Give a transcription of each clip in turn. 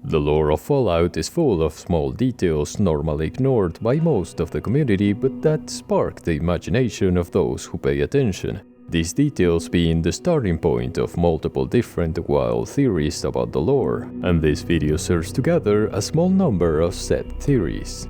The lore of Fallout is full of small details normally ignored by most of the community, but that spark the imagination of those who pay attention. These details being the starting point of multiple different wild theories about the lore, and this video serves together a small number of set theories.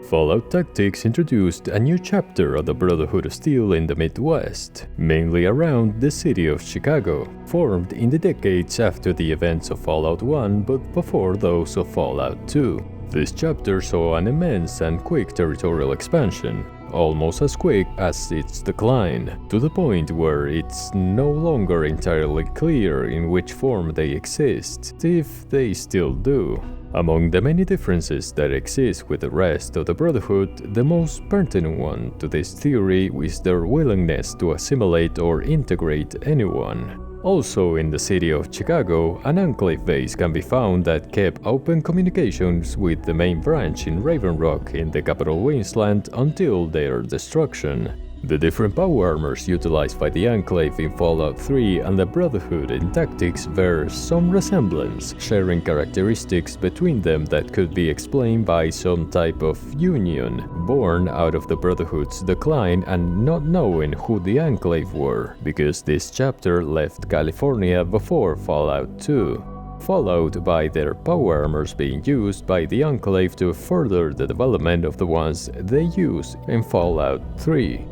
Fallout Tactics introduced a new chapter of the Brotherhood of Steel in the Midwest, mainly around the city of Chicago, formed in the decades after the events of Fallout 1 but before those of Fallout 2. This chapter saw an immense and quick territorial expansion, almost as quick as its decline, to the point where it's no longer entirely clear in which form they exist, if they still do. Among the many differences that exist with the rest of the Brotherhood, the most pertinent one to this theory is their willingness to assimilate or integrate anyone. Also in the city of Chicago, an Enclave base can be found that kept open communications with the main branch in Raven Rock in the Capital Wasteland until their destruction. The different power armors utilized by the Enclave in Fallout 3 and the Brotherhood in Tactics bear some resemblance, sharing characteristics between them that could be explained by some type of union, born out of the Brotherhood's decline and not knowing who the Enclave were, because this chapter left California before Fallout 2. Followed by their power armors being used by the Enclave to further the development of the ones they use in Fallout 3.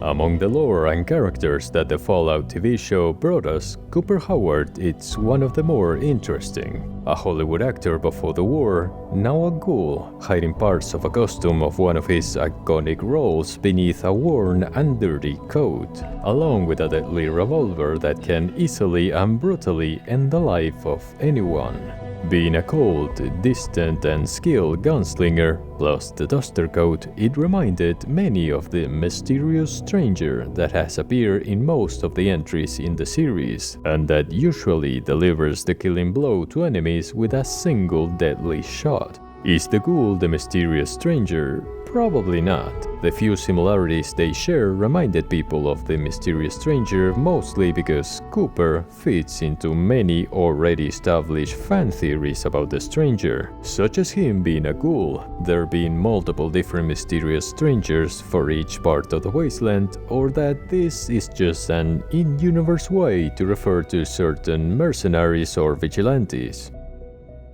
Among the lore and characters that the Fallout TV show brought us, Cooper Howard is one of the more interesting. A Hollywood actor before the war, now a ghoul, hiding parts of a costume of one of his iconic roles beneath a worn and dirty coat, along with a deadly revolver that can easily and brutally end the life of anyone. Being a cold, distant and skilled gunslinger, plus the duster coat, it reminded many of the mysterious stranger that has appeared in most of the entries in the series, and that usually delivers the killing blow to enemies with a single deadly shot. Is the ghoul the mysterious stranger? Probably not. The few similarities they share reminded people of the mysterious stranger mostly because Cooper fits into many already established fan theories about the stranger, such as him being a ghoul, there being multiple different mysterious strangers for each part of the wasteland, or that this is just an in-universe way to refer to certain mercenaries or vigilantes.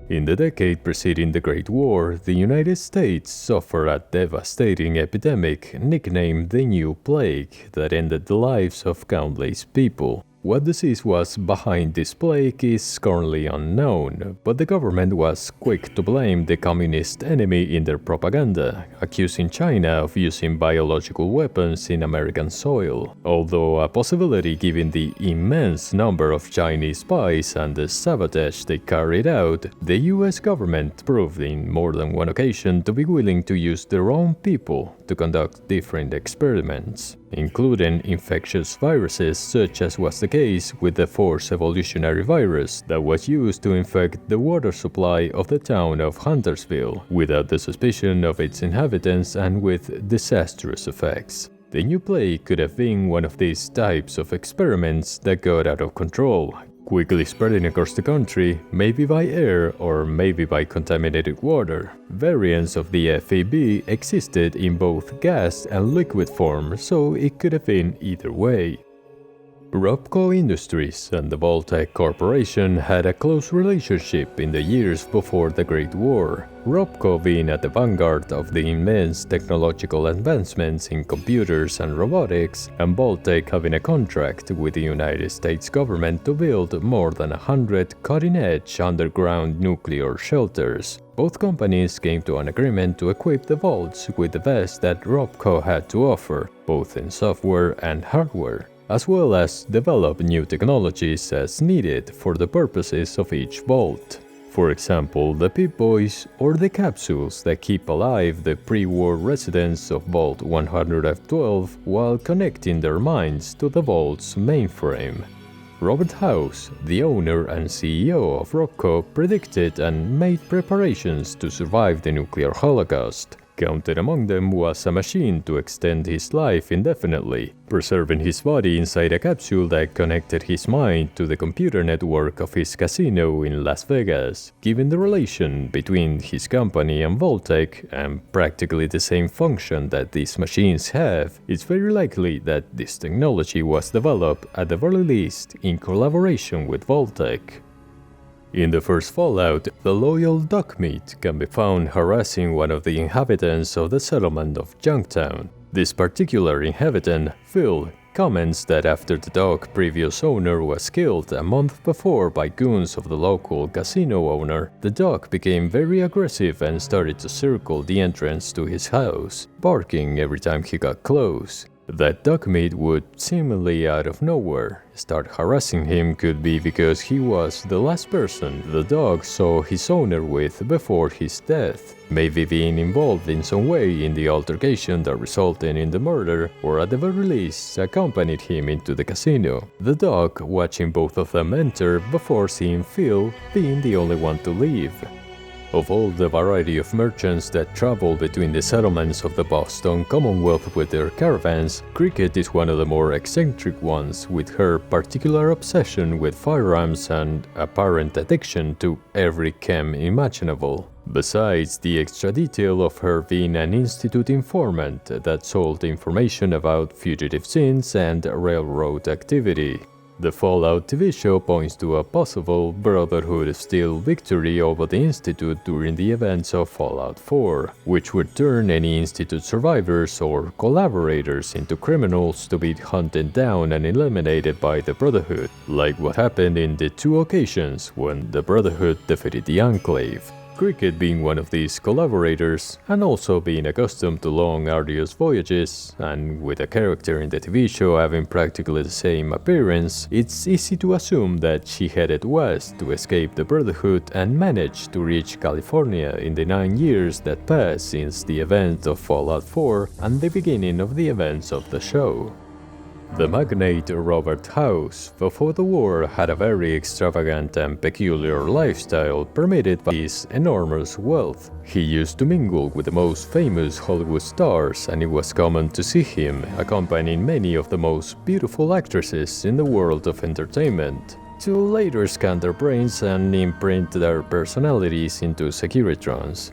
In the decade preceding the Great War, the United States suffered a devastating epidemic nicknamed the New Plague that ended the lives of countless people. What disease was behind this plague is currently unknown, but the government was quick to blame the communist enemy in their propaganda, accusing China of using biological weapons in American soil. Although a possibility given the immense number of Chinese spies and the sabotage they carried out, the US government proved in more than one occasion to be willing to use their own people to conduct different experiments, including infectious viruses such as was the case with the Force Evolutionary Virus that was used to infect the water supply of the town of Huntersville without the suspicion of its inhabitants and with disastrous effects. The New Plague could have been one of these types of experiments that got out of control, quickly spreading across the country, maybe by air or maybe by contaminated water. Variants of the FEB existed in both gas and liquid form, so it could have been either way. Robco Industries and the Vault-Tec Corporation had a close relationship in the years before the Great War, Robco being at the vanguard of the immense technological advancements in computers and robotics, and Vault-Tec having a contract with the United States government to build more than 100 cutting-edge underground nuclear shelters. Both companies came to an agreement to equip the vaults with the best that Robco had to offer, both in software and hardware, as well as develop new technologies as needed for the purposes of each vault. For example, the Pip-Boys or the capsules that keep alive the pre-war residents of Vault 112 while connecting their minds to the vault's mainframe. Robert House, the owner and CEO of Robco, predicted and made preparations to survive the nuclear holocaust, Counted among them was a machine to extend his life indefinitely, preserving his body inside a capsule that connected his mind to the computer network of his casino in Las Vegas, given the relation between his company and Vault-Tec and practically the same function that these machines have. It's very likely that this technology was developed, at the very least, in collaboration with Vault-Tec. In the first Fallout, the loyal Duckmeat can be found harassing one of the inhabitants of the settlement of Junktown. This particular inhabitant, Phil, comments that after the dog's previous owner was killed a month before by goons of the local casino owner, the dog became very aggressive and started to circle the entrance to his house, barking every time he got close. That Duckmeat would, seemingly out of nowhere, start harassing him could be because he was the last person the dog saw his owner with before his death, maybe being involved in some way in the altercation that resulted in the murder, or at the very least accompanied him into the casino. The dog watching both of them enter before seeing Phil being the only one to leave. Of all the variety of merchants that travel between the settlements of the Boston Commonwealth with their caravans, Cricket is one of the more eccentric ones, with her particular obsession with firearms and apparent addiction to every chem imaginable. Besides the extra detail of her being an institute informant that sold information about fugitive scenes and railroad activity. The Fallout TV show points to a possible Brotherhood of Steel victory over the Institute during the events of Fallout 4, which would turn any Institute survivors or collaborators into criminals to be hunted down and eliminated by the Brotherhood, like what happened in the two occasions when the Brotherhood defeated the Enclave. Cricket being one of these collaborators, and also being accustomed to long arduous voyages, and with a character in the TV show having practically the same appearance, it's easy to assume that she headed west to escape the Brotherhood and managed to reach California in the 9 years that passed since the event of Fallout 4 and the beginning of the events of the show. The magnate Robert House, before the war, had a very extravagant and peculiar lifestyle permitted by his enormous wealth. He used to mingle with the most famous Hollywood stars, and it was common to see him accompanying many of the most beautiful actresses in the world of entertainment, to later scan their brains and imprint their personalities into Securitrons.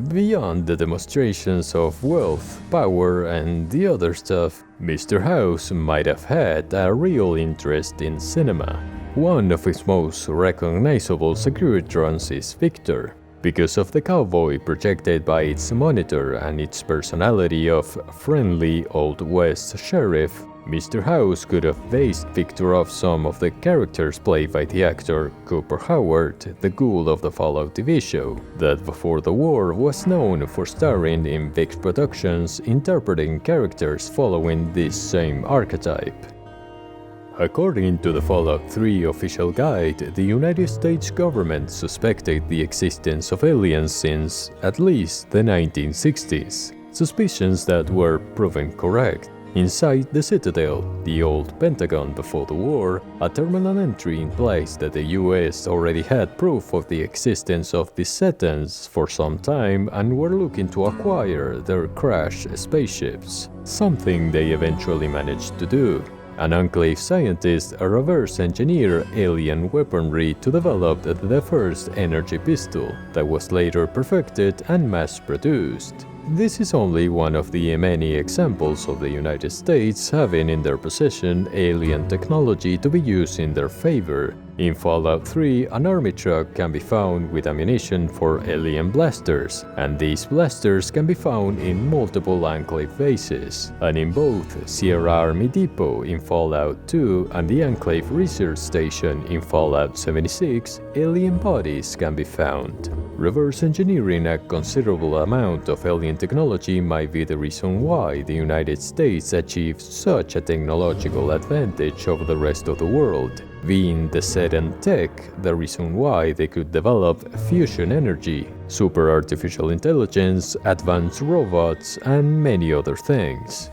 Beyond the demonstrations of wealth, power, and the other stuff, Mr. House might have had a real interest in cinema. One of his most recognizable Securitrons is Victor, because of the cowboy projected by its monitor and its personality of friendly Old West sheriff. Mr. House could have based Victor off some of the characters played by the actor Cooper Howard, the ghoul of the Fallout TV show, that before the war was known for starring in Vic's productions interpreting characters following this same archetype. According to the Fallout 3 official guide, the United States government suspected the existence of aliens since at least the 1960s, suspicions that were proven correct. Inside the Citadel, the old Pentagon before the war, a terminal entry implies that the US already had proof of the existence of these Zetans for some time and were looking to acquire their crashed spaceships, something they eventually managed to do. An Enclave scientist reverse engineered alien weaponry to develop the first energy pistol that was later perfected and mass-produced. This is only one of the many examples of the United States having in their possession alien technology to be used in their favor. In Fallout 3, an army truck can be found with ammunition for alien blasters, and these blasters can be found in multiple Enclave bases. And in both Sierra Army Depot in Fallout 2 and the Enclave Research Station in Fallout 76, alien bodies can be found. Reverse engineering a considerable amount of alien technology might be the reason why the United States achieved such a technological advantage over the rest of the world, being the Zetan tech the reason why they could develop fusion energy, super artificial intelligence, advanced robots, and many other things.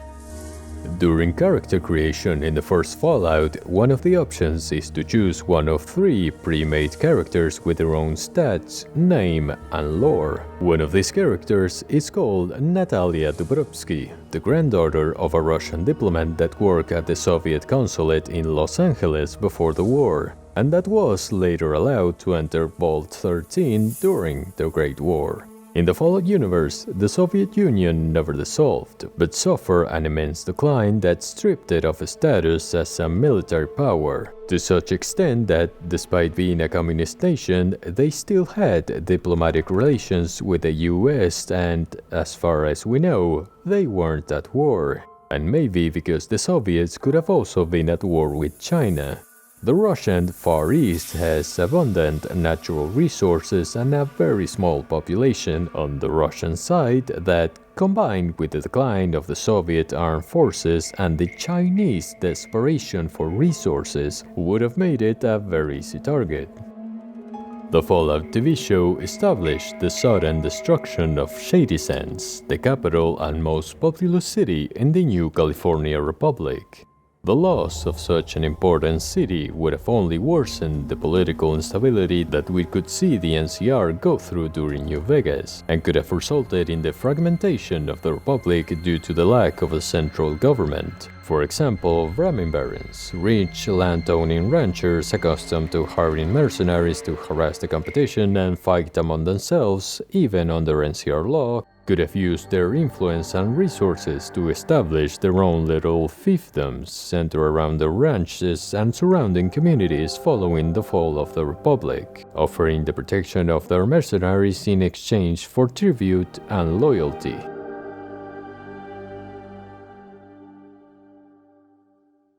During character creation in the first Fallout, one of the options is to choose one of 3 pre-made characters with their own stats, name, and lore. One of these characters is called Natalia Dubrovsky, the granddaughter of a Russian diplomat that worked at the Soviet consulate in Los Angeles before the war, and that was later allowed to enter Vault 13 during the Great War. In the Fallout universe, the Soviet Union never dissolved, but suffered an immense decline that stripped it of its status as a military power, to such extent that, despite being a communist nation, they still had diplomatic relations with the US and, as far as we know, they weren't at war. And maybe because the Soviets could have also been at war with China. The Russian Far East has abundant natural resources and a very small population on the Russian side that, combined with the decline of the Soviet armed forces and the Chinese desperation for resources, would have made it a very easy target. The Fallout TV show established the sudden destruction of Shady Sands, the capital and most populous city in the new California Republic. The loss of such an important city would have only worsened the political instability that we could see the NCR go through during New Vegas, and could have resulted in the fragmentation of the Republic due to the lack of a central government. For example, Ramin barons, rich land-owning ranchers accustomed to hiring mercenaries to harass the competition and fight among themselves, even under NCR law, could have used their influence and resources to establish their own little fiefdoms centered around the ranches and surrounding communities following the fall of the Republic, offering the protection of their mercenaries in exchange for tribute and loyalty.